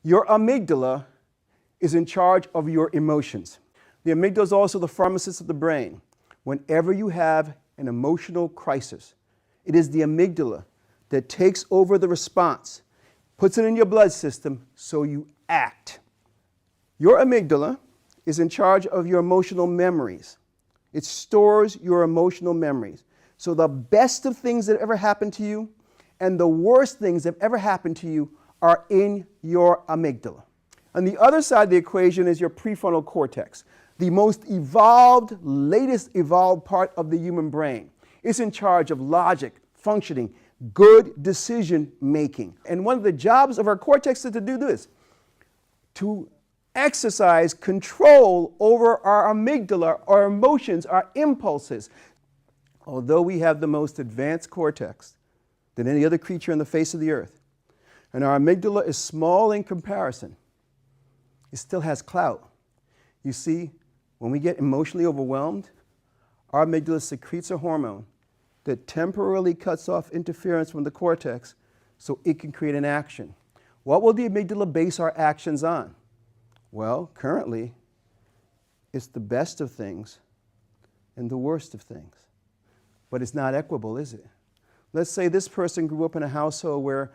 Your amygdala is in charge of your emotions. The amygdala is also the pharmacist of the brain. Whenever you have an emotional crisis, it is the amygdala that takes over the response, puts it in your blood system so you act. Your amygdala is in charge of your emotional memories. It stores your emotional memories. So the best of things that ever happened to you and the worst things that ever happened to you are in your amygdala. On the other side of the equation is your prefrontal cortex, the most evolved, latest evolved part of the human brain. It's in charge of logic, functioning, good decision making. And one of the jobs of our cortex is to do this, to exercise control over our amygdala, our emotions, our impulses. Although we have the most advanced cortex than any other creature on the face of the earth, and our amygdala is small in comparison, it still has clout. You see, when we get emotionally overwhelmed, our amygdala secretes a hormone that temporarily cuts off interference from the cortex so it can create an action. What will the amygdala base our actions on? Well, currently, it's the best of things and the worst of things. But it's not equable, is it? Let's say this person grew up in a household where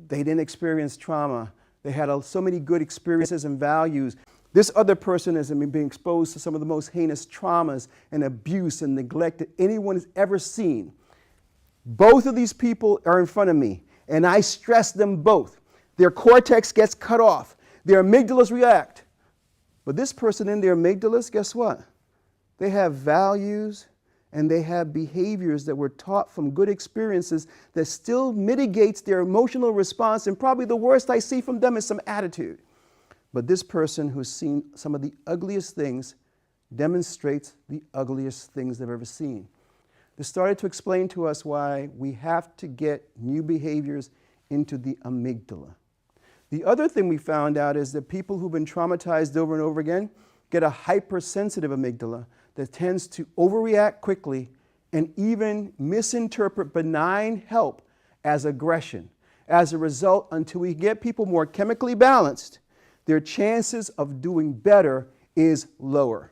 they didn't experience trauma. They had so many good experiences and values. This other person has been exposed to some of the most heinous traumas and abuse and neglect that anyone has ever seen. Both of these people are in front of me, and I stress them both. Their cortex gets cut off. Their amygdalas react. But this person in their amygdalas, guess what? They have values and they have behaviors that were taught from good experiences that still mitigates their emotional response, and probably the worst I see from them is some attitude. But this person who's seen some of the ugliest things demonstrates the ugliest things they've ever seen. This started to explain to us why we have to get new behaviors into the amygdala. The other thing we found out is that people who've been traumatized over and over again get a hypersensitive amygdala that tends to overreact quickly and even misinterpret benign help as aggression. As a result, until we get people more chemically balanced, their chances of doing better is lower.